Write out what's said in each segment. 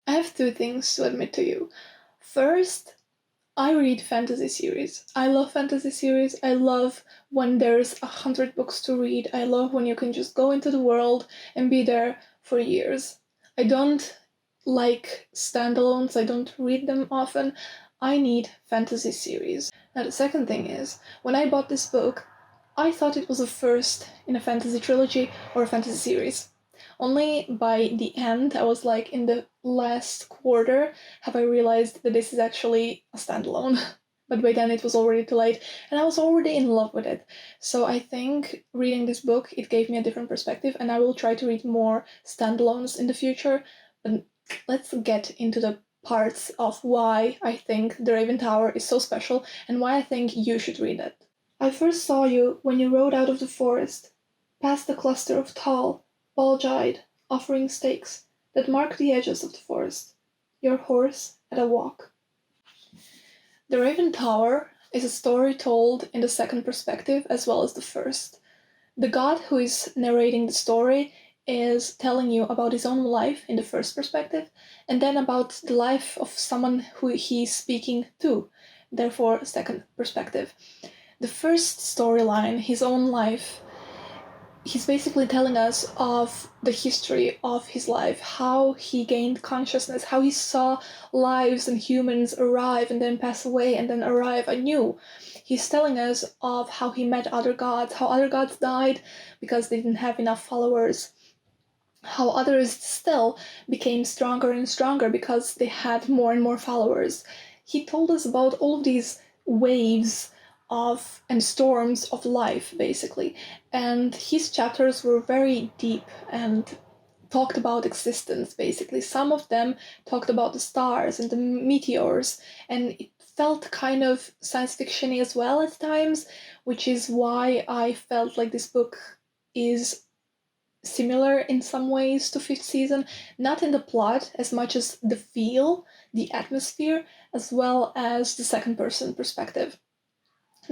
I have two things to admit to you. First, I read fantasy series. I love fantasy series. I love when there's 100 books to read. I love when you can just go into the world and be there for years. I don't like standalones. I don't read them often. I need fantasy series. Now, the second thing is, when I bought this book, I thought it was a first in a fantasy trilogy or a fantasy series. Only by the end, I was like in the last quarter, have I realized that this is actually a standalone. But by then it was already too late, and I was already in love with it. So I think reading this book, it gave me a different perspective, and I will try to read more standalones in the future. But let's get into the parts of why I think The Raven Tower is so special, and why I think you should read it. I first saw you when you rode out of the forest, past the cluster of tall, bulge-eyed, offering stakes that mark the edges of the forest, your horse at a walk. The Raven Tower is a story told in the second perspective as well as the first. The god who is narrating the story is telling you about his own life in the first perspective, and then about the life of someone who he's speaking to, therefore second perspective. The first storyline, his own life, he's basically telling us of the history of his life, how he gained consciousness, how he saw lives and humans arrive and then pass away and then arrive anew. He's telling us of how he met other gods, how other gods died because they didn't have enough followers, how others still became stronger and stronger because they had more and more followers. He told us about all of these waves of and storms of life, basically. And his chapters were very deep and talked about existence, basically. Some of them talked about the stars and the meteors, and it felt kind of science fiction-y as well at times, which is why I felt like this book is similar in some ways to Fifth Season, not in the plot as much as the feel, the atmosphere, as well as the second person perspective.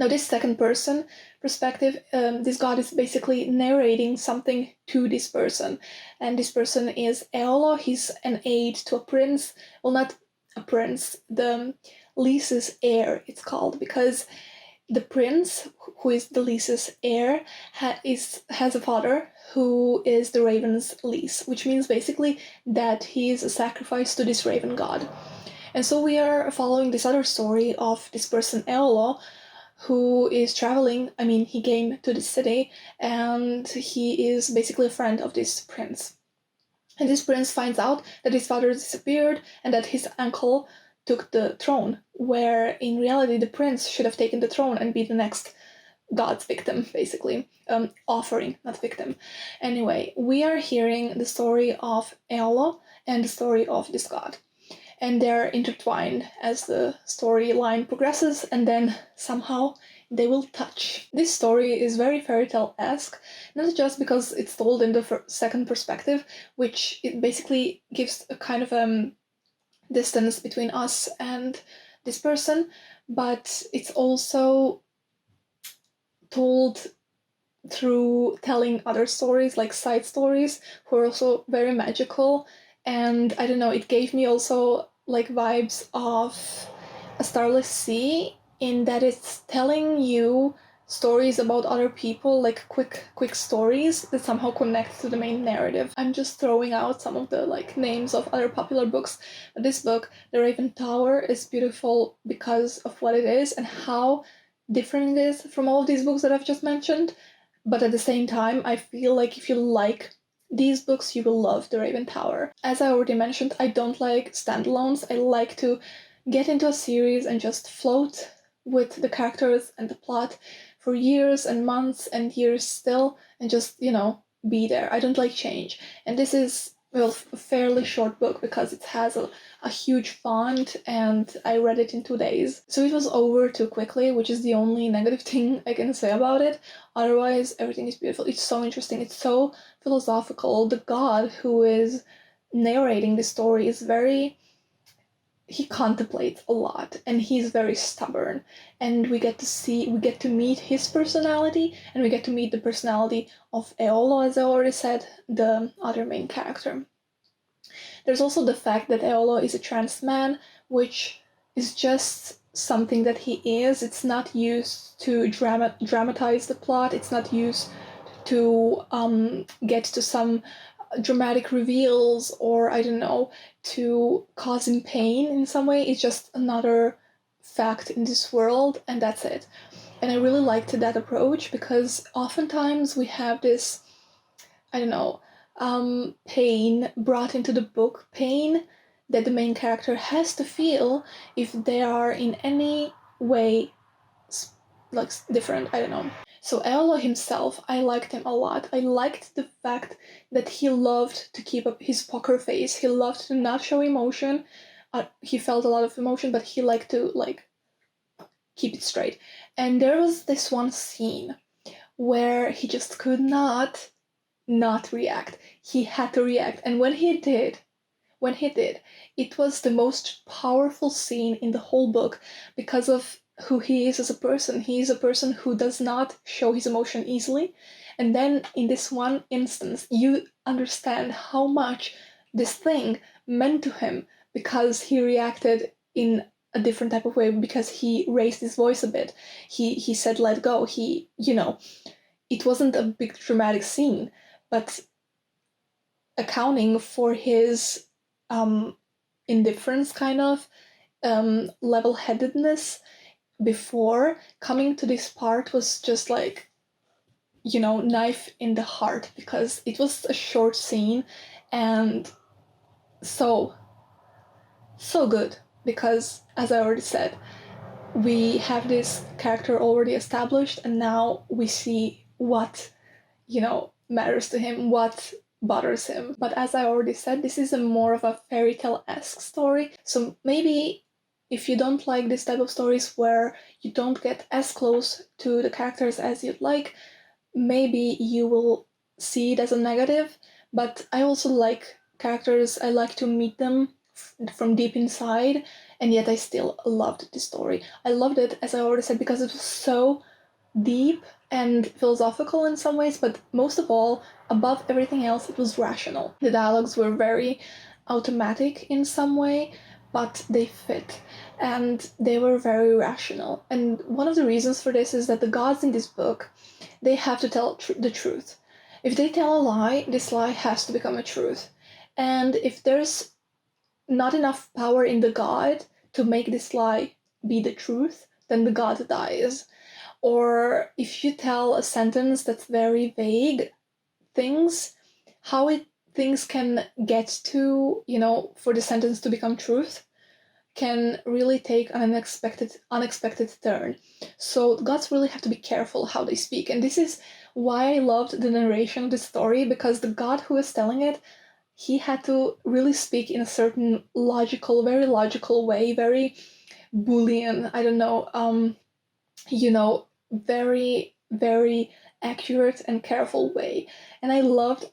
Now, this second person perspective, this god is basically narrating something to this person. And this person is Eolo. He's an aide to a prince. Well, not a prince, the Lisa's heir, it's called, because the prince, who is the Lisa's heir, has a father who is the Raven's Lys, which means basically that he is a sacrifice to this Raven god. And so we are following this other story of this person, Eolo, who is traveling. I mean, he came to the city, and he is basically a friend of this prince. And this prince finds out that his father disappeared and that his uncle took the throne, where in reality the prince should have taken the throne and be the next god's victim, basically. Offering, not victim. Anyway, we are hearing the story of Eolo and the story of this god. And they're intertwined as the storyline progresses, and then somehow they will touch. This story is very fairy tale-esque, not just because it's told in the second perspective, which it basically gives a kind of distance between us and this person, but it's also told through telling other stories, like side stories, who are also very magical. And I don't know, it gave me also like vibes of A Starless Sea, in that it's telling you stories about other people, like quick stories that somehow connect to the main narrative. I'm just throwing out some of the like names of other popular books, but this book, The Raven Tower, is beautiful because of what it is and how different it is from all of these books that I've just mentioned. But at the same time, I feel like if you like these books, you will love The Raven Tower. As I already mentioned, I don't like standalones. I like to get into a series and just float with the characters and the plot for years and months and years still, and just, be there. I don't like change. And this is, well, a fairly short book because it has a huge font, and I read it in 2 days. So it was over too quickly, which is the only negative thing I can say about it. Otherwise, everything is beautiful. It's so interesting. It's so philosophical. The god who is narrating the story is he contemplates a lot, and he's very stubborn, and we get to meet his personality, and we get to meet the personality of Eolo, as I already said, the other main character. There's also the fact that Eolo is a trans man, which is just something that he is. It's not used to dramatize the plot. It's not used to get to some dramatic reveals, or I don't know, to cause him pain in some way. It's just another fact in this world, and that's it. And I really liked that approach, because oftentimes we have this, I don't know, pain brought into the book, pain that the main character has to feel if they are in any way like different, I don't know. So Eolo himself, I liked him a lot. I liked the fact that he loved to keep up his poker face. He loved to not show emotion. He felt a lot of emotion, but he liked to keep it straight. And there was this one scene where he just could not react. He had to react. And when he did, it was the most powerful scene in the whole book, because of who he is as a person. He is a person who does not show his emotion easily. And then in this one instance, you understand how much this thing meant to him, because he reacted in a different type of way, because he raised his voice a bit. He said, let go. It wasn't a big dramatic scene, but accounting for his indifference, kind of level-headedness before coming to this part, was just knife in the heart, because it was a short scene and so good, because as I already said, we have this character already established, and now we see what matters to him, what bothers him. But as I already said, this is a more of a fairy tale-esque story, so maybe if you don't like this type of stories where you don't get as close to the characters as you'd like, maybe you will see it as a negative. But I also like characters. I like to meet them from deep inside, and yet I still loved this story. I loved it, as I already said, because it was so deep and philosophical in some ways, but most of all, above everything else, it was rational. The dialogues were very automatic in some way, but they fit, and they were very rational. And one of the reasons for this is that the gods in this book, they have to tell the truth. If they tell a lie, this lie has to become a truth. And if there's not enough power in the god to make this lie be the truth, then the god dies. Or if you tell a sentence that's very vague, things can get to, for the sentence to become truth, can really take an unexpected turn. So gods really have to be careful how they speak. And this is why I loved the narration of the story, because the god who was telling it, he had to really speak in a certain very logical way, very Boolean, I don't know, very, very accurate and careful way. And I loved,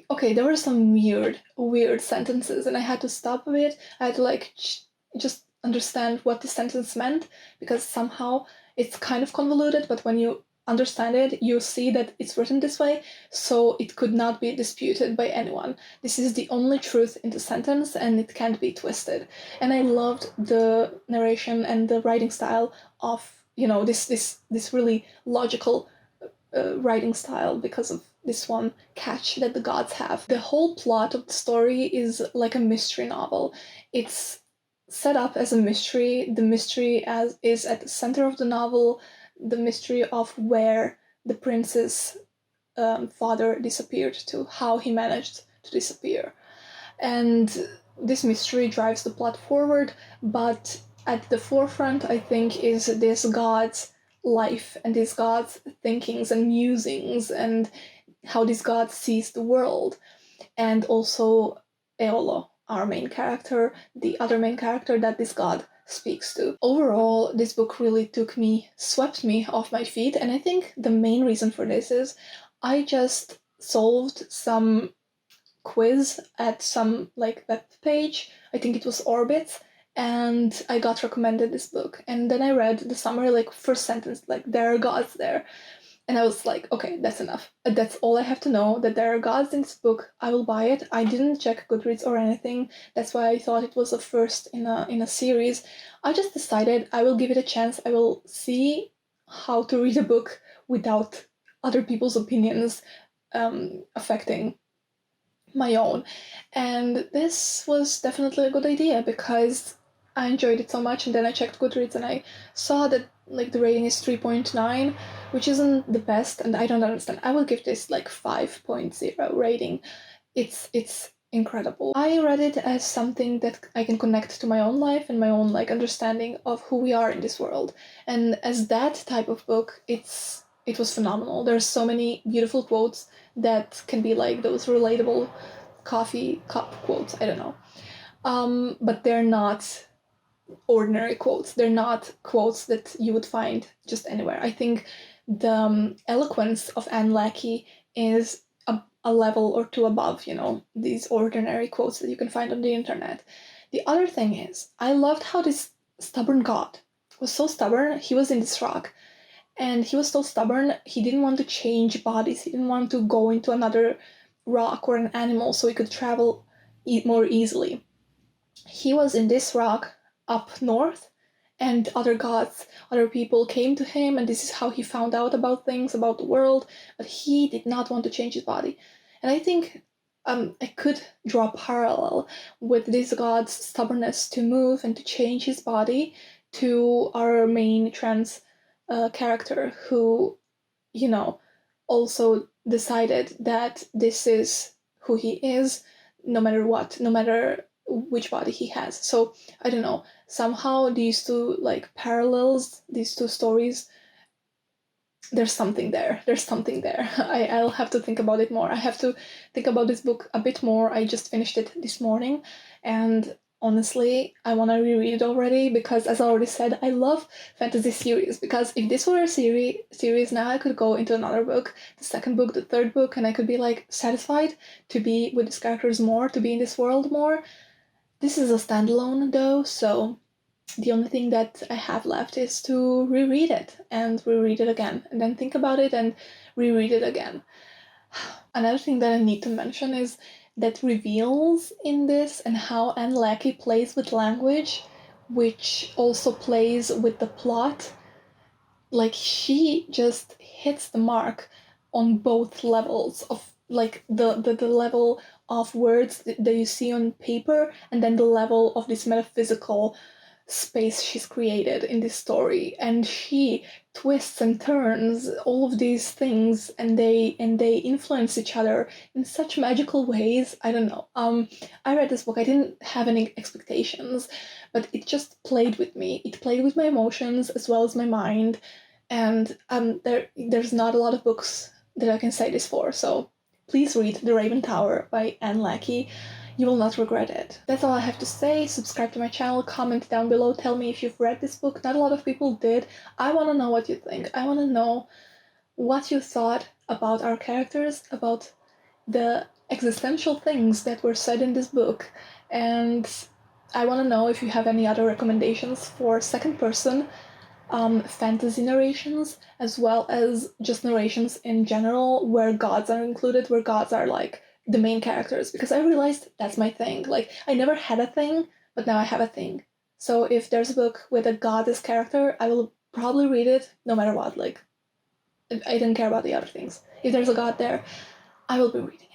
okay, there were some weird sentences, and I had to stop a bit. I had to just understand what the sentence meant, because somehow it's kind of convoluted, but when you understand it, you see that it's written this way, so it could not be disputed by anyone. This is the only truth in the sentence, and it can't be twisted. And I loved the narration and the writing style of this really logical writing style, because of this one catch that the gods have. The whole plot of the story is like a mystery novel. It's set up as a mystery. The mystery is at the center of the novel, the mystery of where the prince's father disappeared to, how he managed to disappear. And this mystery drives the plot forward, but at the forefront, I think, is this god's life and this god's thinkings and musings, and how this god sees the world. And also Eolo, our main character, the other main character that this god speaks to. Overall, this book really swept me off my feet, and I think the main reason for this is I just solved some quiz at some web page, I think it was Orbit, and I got recommended this book. And then I read the summary, first sentence, there are gods there. And I was like, okay, that's enough. That's all I have to know, that there are gods in this book. I will buy it. I didn't check Goodreads or anything. That's why I thought it was a first in a series. I just decided I will give it a chance. I will see how to read a book without other people's opinions affecting my own. And this was definitely a good idea because I enjoyed it so much. And then I checked Goodreads and I saw that like the rating is 3.9, which isn't the best, and I don't understand. I will give this like 5.0 rating. It's incredible. I read it as something that I can connect to my own life and my own like understanding of who we are in this world. And as that type of book, it was phenomenal. There's so many beautiful quotes that can be like those relatable coffee cup quotes. I don't know. But they're not ordinary quotes. They're not quotes that you would find just anywhere. I think the eloquence of Anne Lackey is a level or two above, these ordinary quotes that you can find on the internet. The other thing is, I loved how this stubborn god was so stubborn. He was in this rock, and he was so stubborn, he didn't want to change bodies. He didn't want to go into another rock or an animal so he could travel more easily. He was in this rock up north, and other gods, other people came to him, and this is how he found out about things, about the world, but he did not want to change his body. And I think I could draw a parallel with this god's stubbornness to move and to change his body to our main trans character who, also decided that this is who he is, no matter what, no matter which body he has. So I don't know, somehow these two like parallels, these two stories, there's something there. I'll have to think about it more. I have to think about this book a bit more. I just finished it this morning, and honestly, I want to reread it already because, as I already said, I love fantasy series. Because if this were a series, now I could go into another book, the second book, the third book, and I could be like satisfied to be with these characters more, to be in this world more. This is a standalone though, so the only thing that I have left is to reread it and reread it again, and then think about it and reread it again. Another thing that I need to mention is that reveals in this and how Anne Lackey plays with language, which also plays with the plot. Like, she just hits the mark on both levels of like the level of words that you see on paper, and then the level of this metaphysical space she's created in this story. And she twists and turns all of these things, and they influence each other in such magical ways. I don't know. I read this book, I didn't have any expectations, but it just played with me. It played with my emotions as well as my mind. And there's not a lot of books that I can say this for, so please read The Raven Tower by Anne Lackey. You will not regret it. That's all I have to say. Subscribe to my channel, comment down below, tell me if you've read this book. Not a lot of people did. I want to know what you think. I want to know what you thought about our characters, about the existential things that were said in this book, and I want to know if you have any other recommendations for second person fantasy narrations, as well as just narrations in general where gods are included, where gods are like the main characters, because I realized that's my thing. Like, I never had a thing, but now I have a thing. So if there's a book with a goddess character, I will probably read it no matter what. Like, I don't care about the other things. If there's a god there, I will be reading.